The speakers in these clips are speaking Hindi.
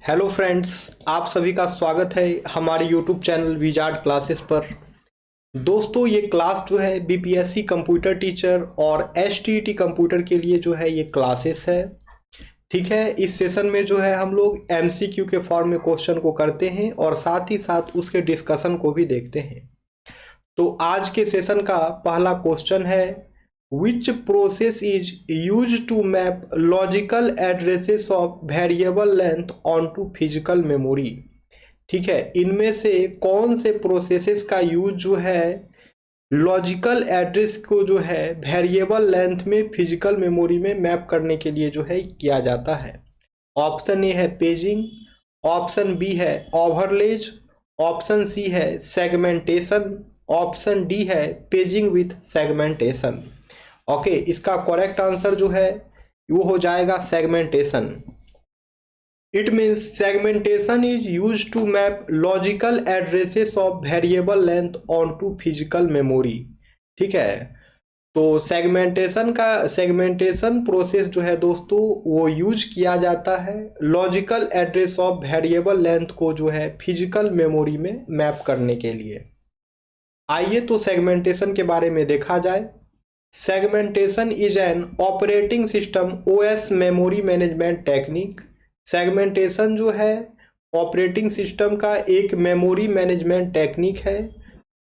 हेलो फ्रेंड्स, आप सभी का स्वागत है हमारे यूट्यूब चैनल विजार्ड क्लासेस पर। दोस्तों, ये क्लास जो है बीपीएससी कंप्यूटर टीचर और एसटीईटी कंप्यूटर के लिए जो है ये क्लासेस है। ठीक है, इस सेशन में जो है हम लोग एमसीक्यू के फॉर्म में क्वेश्चन को करते हैं और साथ ही साथ उसके डिस्कशन को भी देखते हैं। तो आज के सेशन का पहला क्वेश्चन है, which process is used to map logical addresses of variable length onto physical memory। ठीक है, इनमें से कौन से प्रोसेसेस का यूज जो है लॉजिकल एड्रेस को जो है वेरिएबल लेंथ में फिजिकल मेमोरी में मैप करने के लिए जो है किया जाता है। ऑप्शन ए है पेजिंग, ऑप्शन बी है ओवरलेज, ऑप्शन सी है सेगमेंटेशन, ऑप्शन डी है पेजिंग विथ सेगमेंटेशन। ओके, इसका करेक्ट आंसर जो है वो हो जाएगा segmentation. It means segmentation is use to map logical addresses of variable length onto physical memory. ठीक है, तो सेगमेंटेशन प्रोसेस जो है दोस्तों वो यूज किया जाता है logical address of variable length को जो है फिजिकल मेमोरी में मैप करने के लिए। आइए तो सेगमेंटेशन के बारे में देखा जाए। Segmentation is an operating system OS memory management technique. Segmentation जो है ऑपरेटिंग सिस्टम का एक मेमोरी मैनेजमेंट टेक्निक है।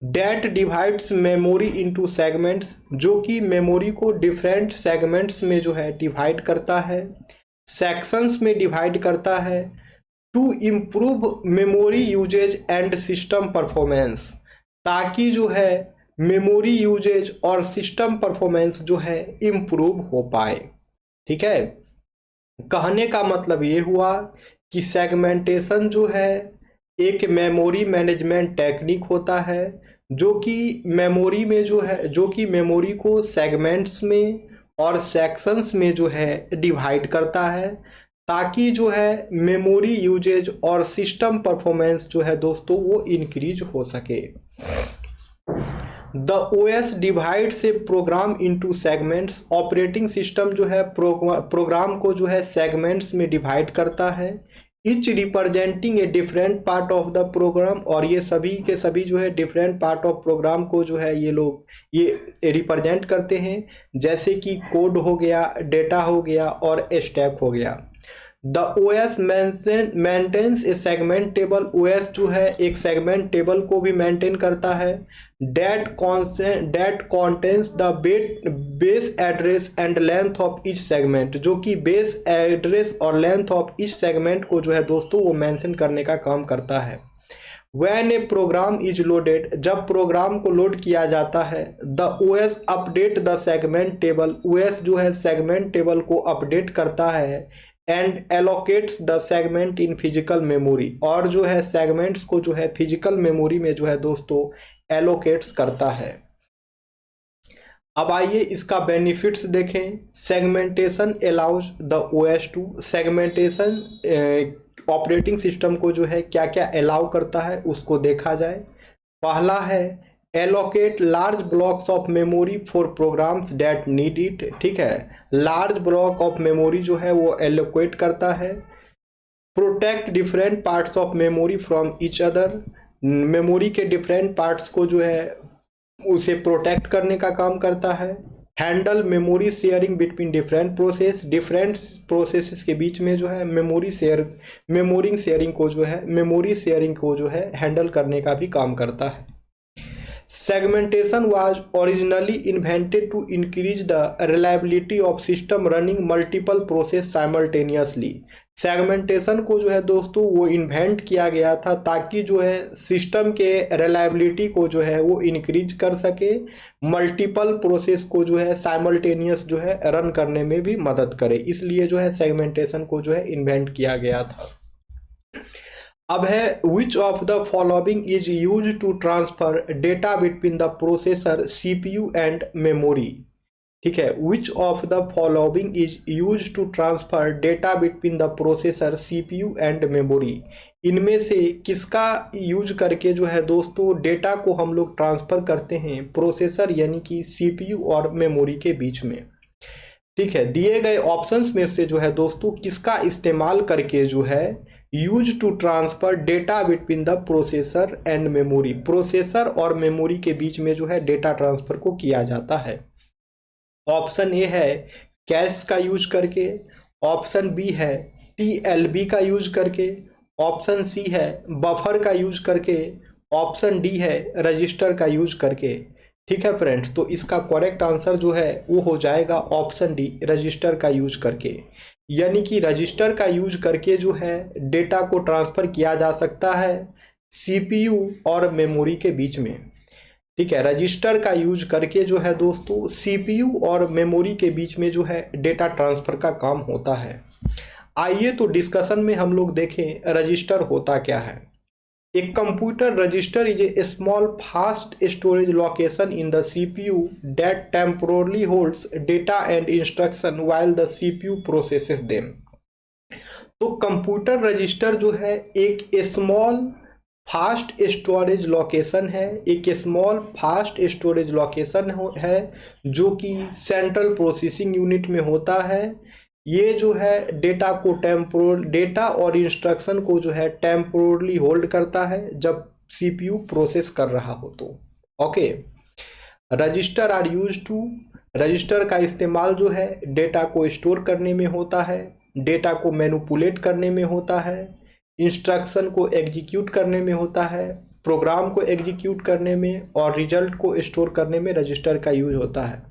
That divides memory into segments, जो कि मेमोरी को डिफरेंट सेगमेंट्स में जो है डिवाइड करता है, सेक्शंस में डिवाइड करता है to improve memory usage and system performance, ताकि जो है मेमोरी यूजेज और सिस्टम परफॉर्मेंस जो है इम्प्रूव हो पाए। ठीक है, कहने का मतलब ये हुआ कि सेगमेंटेशन जो है एक मेमोरी मैनेजमेंट टेक्निक होता है जो कि मेमोरी में जो है मेमोरी को सेगमेंट्स में और सेक्शंस में जो है डिवाइड करता है, ताकि जो है मेमोरी यूजेज और सिस्टम परफॉर्मेंस जो है दोस्तों वो इंक्रीज हो सके। The OS divides A programme into segments, operating system जो है प्रोग्राम को जो है सेगमेंट्स में डिवाइड करता है, each representing a different part of the program, और ये सभी के सभी जो है डिफरेंट पार्ट ऑफ प्रोग्राम को जो है ये लोग ये रिप्रेजेंट करते हैं, जैसे कि कोड हो गया, डेटा हो गया और स्टैक हो गया। The OS maintains a segment table, OS जो है एक सेगमेंट टेबल को भी मेंटेन करता है। That contains the base address and length of each segment, जो कि बेस एड्रेस और लेंथ ऑफ ईच सेगमेंट को जो है दोस्तों वो मेंशन करने का काम करता है। When a program is loaded, जब प्रोग्राम को लोड किया जाता है, the OS update the segment table, OS जो है सेगमेंट टेबल को अपडेट करता है and allocates the segment in physical memory, और जो है सेगमेंट्स को जो है फिजिकल मेमोरी में जो है दोस्तों एलोकेट्स करता है। अब आइए इसका बेनिफिट्स देखें। Segmentation allows the OS to, segmentation operating system को जो है क्या क्या अलाउ करता है उसको देखा जाए। पहला है allocate large blocks of memory for programs that need it. ठीक है, लार्ज ब्लॉक ऑफ मेमोरी जो है वो एलोकेट करता है। Protect different parts of memory from each other, memory के डिफरेंट पार्ट्स को जो है उसे प्रोटेक्ट करने का काम करता है। Handle memory sharing between different processes के बीच में जो है मेमोरी शेयरिंग को जो है हैंडल करने का भी काम करता है। Segmentation was originally invented to increase the reliability of system running multiple process simultaneously। Segmentation को जो है दोस्तों वो इन्वेंट किया गया था ताकि जो है सिस्टम के रिलायबिलिटी को जो है वो इंक्रीज कर सके, मल्टीपल प्रोसेस को जो है साइमल्टेनियस जो है रन करने में भी मदद करे, इसलिए जो है सेगमेंटेशन को जो है इन्वेंट किया गया था। अब है which of the following is use to transfer data between the processor CPU and memory. ठीक है, which of the following is use to transfer data between the processor CPU and memory, इनमें से किसका यूज करके जो है दोस्तों डेटा को हम लोग ट्रांसफर करते हैं प्रोसेसर यानी कि सीपीयू और मेमोरी के बीच में। ठीक है, दिए गए ऑप्शंस में से जो है दोस्तों किसका इस्तेमाल करके जो है use to transfer data between the processor and memory. Processor और मेमोरी के बीच में जो है डेटा ट्रांसफर को किया जाता है। ऑप्शन ए है कैश का यूज करके, ऑप्शन बी है टीएलबी का यूज करके, ऑप्शन सी है बफर का यूज करके, ऑप्शन डी है रजिस्टर का यूज करके। ठीक है फ्रेंड्स, तो इसका करेक्ट आंसर जो है वो हो जाएगा ऑप्शन डी, रजिस्टर का यूज करके। यानी कि रजिस्टर का यूज करके जो है डेटा को ट्रांसफर किया जा सकता है सीपीयू और मेमोरी के बीच में। ठीक है, रजिस्टर का यूज करके जो है दोस्तों सीपीयू और मेमोरी के बीच में जो है डेटा ट्रांसफर का काम होता है। आइए तो डिस्कशन में हम लोग देखें रजिस्टर होता क्या है। एक computer register is a small fast storage location in the CPU that temporarily holds data and instruction while the CPU processes them. तो कंप्यूटर रजिस्टर जो है एक स्मॉल फास्ट स्टोरेज लोकेशन है, एक स्मॉल फास्ट स्टोरेज लोकेशन है जो कि सेंट्रल प्रोसेसिंग यूनिट में होता है। ये जो है डेटा और इंस्ट्रक्शन को जो है टेम्पोरली होल्ड करता है जब सीपीयू प्रोसेस कर रहा हो तो। ओके, रजिस्टर का इस्तेमाल जो है डेटा को स्टोर करने में होता है, डेटा को मैनिपुलेट करने में होता है, इंस्ट्रक्शन को एग्जीक्यूट करने में होता है, प्रोग्राम को एग्जीक्यूट करने में और रिजल्ट को स्टोर करने में रजिस्टर का यूज होता है।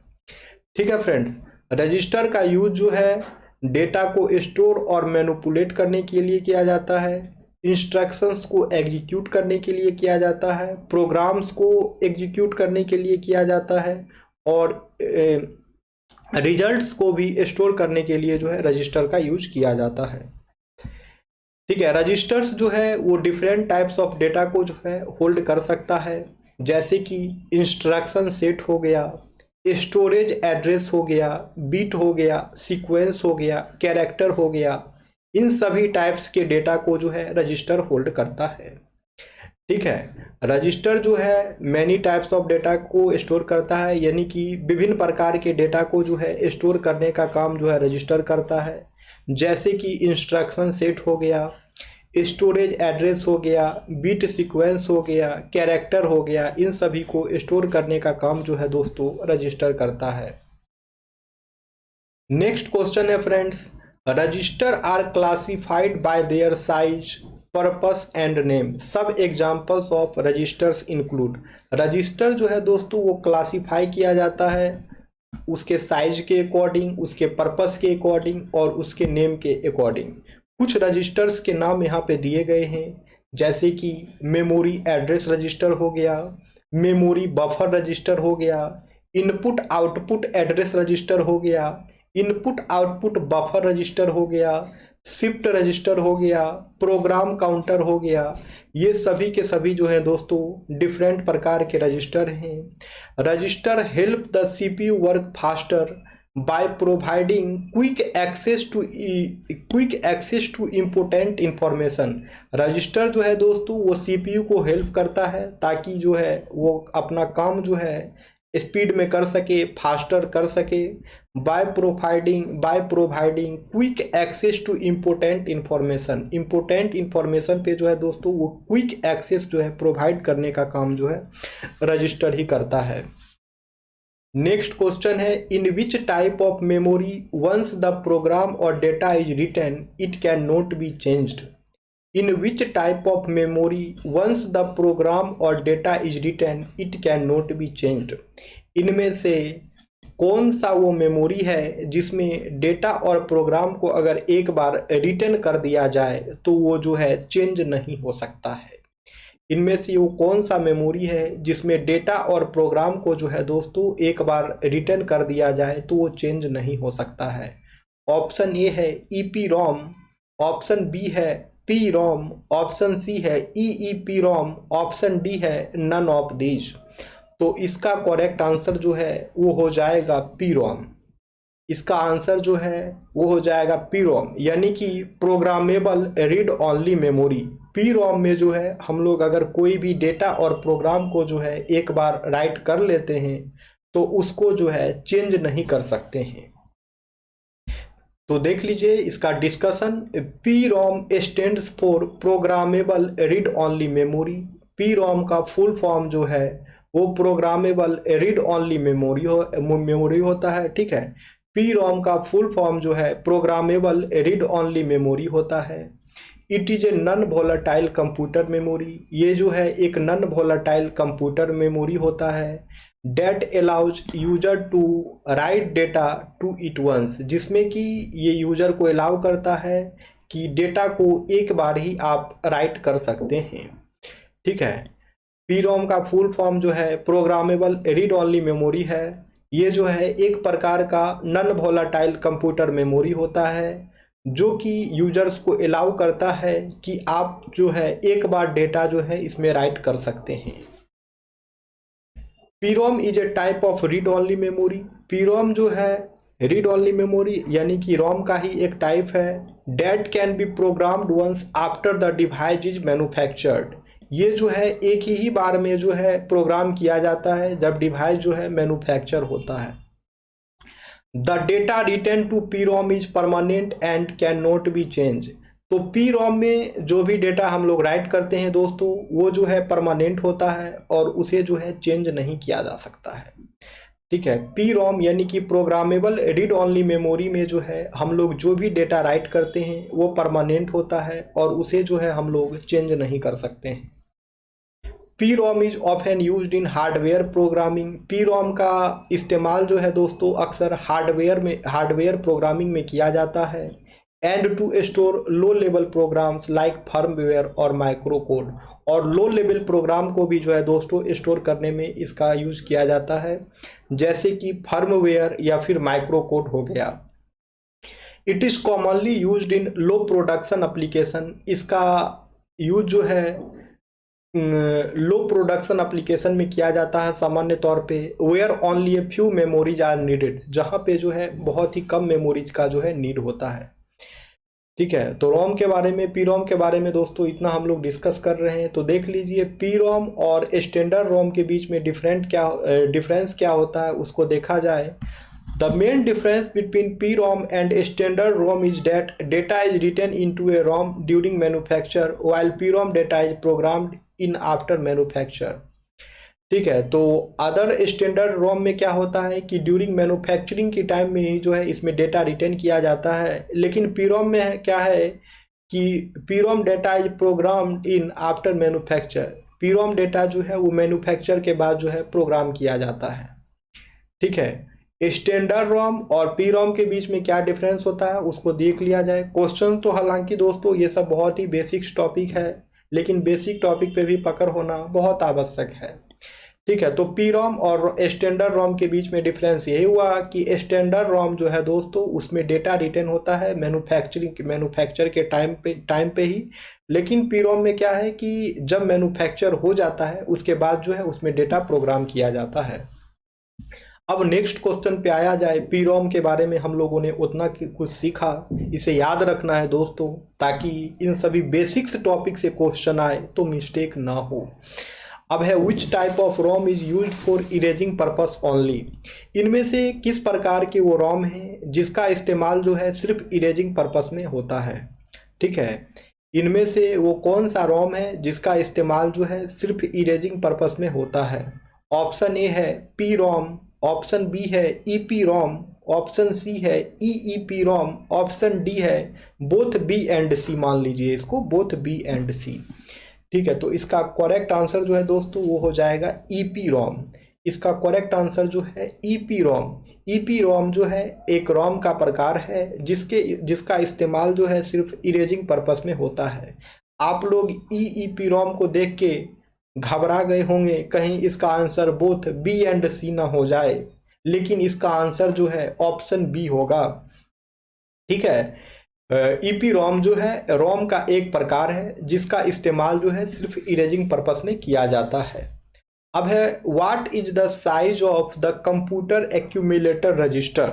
ठीक है फ्रेंड्स, रजिस्टर का यूज जो है डेटा को स्टोर और मैनिपुलेट करने के लिए किया जाता है, इंस्ट्रक्शंस को एग्जीक्यूट करने के लिए किया जाता है, प्रोग्राम्स को एग्जीक्यूट करने के लिए किया जाता है और रिजल्ट्स को भी स्टोर करने के लिए जो है रजिस्टर का यूज किया जाता है। ठीक है, रजिस्टर्स जो है वो डिफरेंट टाइप्स ऑफ डेटा को जो है होल्ड कर सकता है, जैसे कि इंस्ट्रक्शन सेट हो गया, स्टोरेज एड्रेस हो गया, बीट हो गया, सीक्वेंस हो गया, कैरेक्टर हो गया। इन सभी टाइप्स के डेटा को जो है रजिस्टर होल्ड करता है। ठीक है, रजिस्टर जो है मैनी टाइप्स ऑफ डेटा को स्टोर करता है, यानी कि विभिन्न प्रकार के डेटा को जो है स्टोर करने का काम जो है रजिस्टर करता है, जैसे कि इंस्ट्रक्शन सेट हो गया, स्टोरेज एड्रेस हो गया, बीट सीक्वेंस हो गया, कैरेक्टर हो गया। इन सभी को स्टोर करने का काम जो है दोस्तों रजिस्टर करता है। नेक्स्ट क्वेश्चन है friends, register are classified by their size, purpose and name. सब examples of registers include. Register जो है दोस्तों वो क्लासिफाई किया जाता है उसके साइज के अकॉर्डिंग, उसके पर्पस के अकॉर्डिंग और उसके नेम के अकॉर्डिंग। कुछ रजिस्टर्स के नाम यहाँ पे दिए गए हैं, जैसे कि मेमोरी एड्रेस रजिस्टर हो गया, मेमोरी बफर रजिस्टर हो गया, इनपुट आउटपुट एड्रेस रजिस्टर हो गया, इनपुट आउटपुट बफर रजिस्टर हो गया, शिफ्ट रजिस्टर हो गया, प्रोग्राम काउंटर हो गया। ये सभी के सभी जो है दोस्तों डिफरेंट प्रकार के रजिस्टर हैं। Register help the CPU work faster by providing quick access to important information। Register जो है दोस्तों वो सीपीयू को हेल्प करता है ताकि जो है वो अपना काम जो है स्पीड में कर सके, फास्टर कर सके। by providing quick access to important information पे जो है दोस्तों वो क्विक एक्सेस जो है प्रोवाइड करने का काम जो है रजिस्टर ही करता है। नेक्स्ट क्वेश्चन है, in which type of memory once the program और data is written it can not be changed. In which type of memory once the program और data is written it can not be changed. इनमें से कौन सा वो मेमोरी है जिसमें डेटा और प्रोग्राम को अगर एक बार रिटन कर दिया जाए तो वो जो है चेंज नहीं हो सकता है। इनमें से वो कौन सा मेमोरी है जिसमें डेटा और प्रोग्राम को जो है दोस्तों एक बार रिटर्न कर दिया जाए तो वो चेंज नहीं हो सकता है। ऑप्शन ए है EPROM, ऑप्शन बी है PROM, ऑप्शन सी है EEPROM, ऑप्शन डी है नन ऑफ दीज। तो इसका करेक्ट आंसर जो है वो हो जाएगा PROM। इसका आंसर जो है वो हो जाएगा PROM, यानी कि programmable read only memory. PROM में जो है हम लोग अगर कोई भी डेटा और प्रोग्राम को जो है एक बार राइट कर लेते हैं तो उसको जो है चेंज नहीं कर सकते हैं। तो देख लीजिए इसका discussion. P ROM stands for programmable read only memory. P ROM का फुल फॉर्म जो है वो प्रोग्रामेबल रीड ओनली मेमोरी होता है। ठीक है, पी रोम का फुल फॉर्म जो है प्रोग्रामेबल रीड ओनली मेमोरी होता है। It is a non volatile computer memory. ये जो है एक नॉन वोलेटाइल कंप्यूटर मेमोरी होता है। That allows user to write data to it once, जिसमें कि ये यूजर को अलाउ करता है कि डेटा को एक बार ही आप राइट कर सकते हैं। ठीक है, पी रोम का फुल फॉर्म जो है प्रोग्रामेबल रीड ओनली मेमोरी है। ये जो है एक प्रकार का नॉन वोलेटाइल कंप्यूटर मेमोरी होता है जो कि यूजर्स को अलाउ करता है कि आप जो है एक बार डेटा जो है इसमें राइट कर सकते हैं। PROM is a type of read only memory. PROM जो है रीड ओनली मेमोरी यानी कि रोम का ही एक टाइप है। That can be programmed once after the device is manufactured. ये जो है एक ही बार में जो है प्रोग्राम किया जाता है जब डिवाइस जो है मैन्युफैक्चर होता है। The data written to P ROM is permanent and can not be change. तो पी रोम में जो भी डेटा हम लोग राइट करते हैं दोस्तों वो जो है परमानेंट होता है और उसे जो है चेंज नहीं किया जा सकता है। ठीक है, पी रोम यानी कि प्रोग्रामेबल रीड ओनली मेमोरी में जो है हम लोग जो भी डेटा राइट करते हैं वो परमानेंट होता है और उसे जो है हम लोग चेंज नहीं कर सकते हैं। P ROM is often used in hardware programming. P ROM का इस्तेमाल जो है दोस्तों अक्सर हार्डवेयर प्रोग्रामिंग में किया जाता है। And to store low level programs like firmware और माइक्रो कोड। और लो लेवल प्रोग्राम को भी जो है दोस्तों स्टोर करने में इसका यूज किया जाता है, जैसे कि फर्मवेयर या फिर माइक्रो कोड हो गया। It is commonly used in low production application. इसका यूज जो है लो प्रोडक्शन एप्लीकेशन में किया जाता है सामान्य तौर पे। Where only a few memories are needed, जहाँ पे जो है बहुत ही कम मेमोरीज का जो है नीड होता है। ठीक है, तो रोम के बारे में, पी रोम के बारे में दोस्तों इतना हम लोग डिस्कस कर रहे हैं। तो देख लीजिए पी रोम और स्टैंडर्ड रोम के बीच में डिफरेंस क्या होता है उसको देखा जाए। The main difference between P ROM and standard ROM is that data is written into a ROM during manufacture while P ROM data is programmed in after manufacture. ठीक है, तो अदर स्टैंडर्ड रोम में क्या होता है कि ड्यूरिंग मैन्युफैक्चरिंग के टाइम में ही जो है इसमें डेटा रिटर्न किया जाता है। लेकिन पी रोम में क्या है कि P ROM data is programmed in after manufacture. P ROM data जो है वो मैन्युफैक्चर के बाद जो है प्रोग्राम किया जाता है। ठीक है, स्टैंडर्ड रोम और पी रोम के बीच में क्या डिफरेंस होता है उसको देख लिया जाए। क्वेश्चन तो हालांकि दोस्तों ये सब बहुत ही बेसिक टॉपिक है, लेकिन बेसिक टॉपिक पे भी पकड़ होना बहुत आवश्यक है। ठीक है, तो पी रोम और स्टैंडर्ड रोम के बीच में डिफरेंस यही हुआ कि स्टैंडर्ड रोम जो है दोस्तों उसमें डेटा रिटर्न होता है मैन्युफैक्चर के टाइम पे ही। लेकिन पी रोम में क्या है कि जब मैन्युफैक्चर हो जाता है उसके बाद जो है उसमें डेटा प्रोग्राम किया जाता है। अब नेक्स्ट क्वेश्चन पे आया जाए। पी रोम के बारे में हम लोगों ने उतना कुछ सीखा, इसे याद रखना है दोस्तों ताकि इन सभी बेसिक्स टॉपिक से क्वेश्चन आए तो मिस्टेक ना हो। अब है which type of ROM is used for erasing purpose only. इनमें से किस प्रकार के वो रोम है जिसका इस्तेमाल जो है सिर्फ इरेजिंग पर्पस में होता है। ठीक है, इनमें से वो कौन सा रोम है जिसका इस्तेमाल जो है सिर्फ इरेजिंग पर्पस में होता है। ऑप्शन ए है पी रोम, ऑप्शन बी है ईपी रोम, ऑप्शन सी है ईईपी रोम, ऑप्शन डी है बोथ बी एंड सी। मान लीजिए इसको बोथ बी एंड सी। ठीक है, तो इसका करेक्ट आंसर जो है दोस्तों वो हो जाएगा ईपी रोम। इसका करेक्ट आंसर जो है ईपी रोम। ईपी रोम जो है एक रोम का प्रकार है जिसका इस्तेमाल जो है सिर्फ इरेजिंग पर्पस में होता है। आप लोग ईईपी रोम को देख के घबरा गए होंगे कहीं इसका आंसर बोथ बी एंड सी ना हो जाए, लेकिन इसका आंसर जो है ऑप्शन बी होगा। ठीक है, ईपी रोम जो है रोम का एक प्रकार है जिसका इस्तेमाल जो है सिर्फ इरेजिंग पर्पस में किया जाता है। अब है what is the size of the computer accumulator register.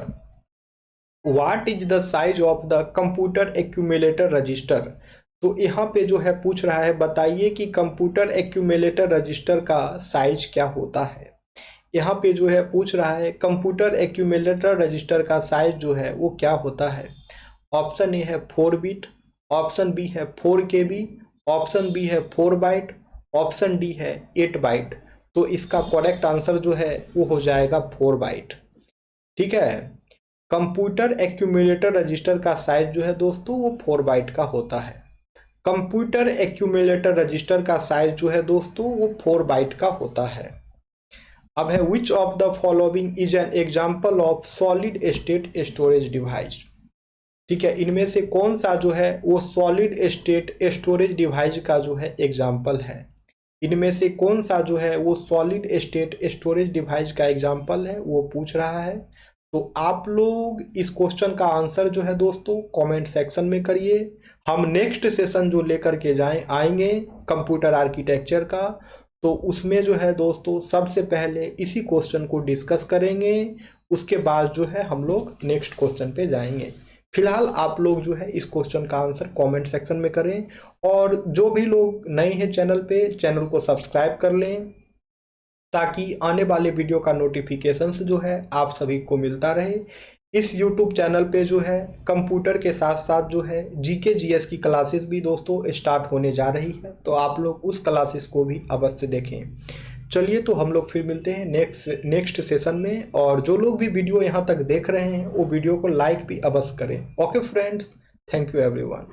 What is the size of the computer accumulator register. तो यहाँ पे जो है पूछ रहा है बताइए कि कंप्यूटर एक्यूमुलेटर रजिस्टर का साइज क्या होता है। यहाँ पे जो है पूछ रहा है कंप्यूटर एक्यूमुलेटर रजिस्टर का साइज जो है वो क्या होता है। ऑप्शन ए है 4 बिट, ऑप्शन बी है 4 KB, ऑप्शन बी है 4 बाइट, ऑप्शन डी है 8 बाइट। तो इसका करेक्ट आंसर जो है वो हो जाएगा 4 बाइट। ठीक है। कंप्यूटर एक्यूमुलेटर रजिस्टर का साइज जो है दोस्तों वो 4 बाइट का होता है। कंप्यूटर एक्यूमुलेटर रजिस्टर का साइज जो है दोस्तों वो 4 बाइट का होता है। अब है which of the following is an example of solid state storage device. ठीक है, इनमें से कौन सा जो है वो सॉलिड स्टेट स्टोरेज डिवाइस का जो है एग्जाम्पल है। इनमें से कौन सा जो है वो सॉलिड स्टेट स्टोरेज डिवाइस का एग्जाम्पल है वो पूछ रहा है। तो आप लोग इस क्वेश्चन का आंसर जो है दोस्तों कमेंट सेक्शन में करिए। हम नेक्स्ट सेशन जो लेकर के आएंगे कंप्यूटर आर्किटेक्चर का, तो उसमें जो है दोस्तों सबसे पहले इसी क्वेश्चन को डिस्कस करेंगे, उसके बाद जो है हम लोग नेक्स्ट क्वेश्चन पे जाएंगे। फिलहाल आप लोग जो है इस क्वेश्चन का आंसर कमेंट सेक्शन में करें, और जो भी लोग नए हैं चैनल पे, चैनल को सब्सक्राइब कर लें ताकि आने वाले वीडियो का नोटिफिकेशंस जो है आप सभी को मिलता रहे। इस YouTube चैनल पे जो है कंप्यूटर के साथ साथ जो है GK GS की क्लासेस भी दोस्तों स्टार्ट होने जा रही है, तो आप लोग उस क्लासेस को भी अवश्य देखें। चलिए, तो हम लोग फिर मिलते हैं नेक्स्ट सेशन में, और जो लोग भी वीडियो यहाँ तक देख रहे हैं वो वीडियो को लाइक भी अवश्य करें। Okay friends, thank you everyone.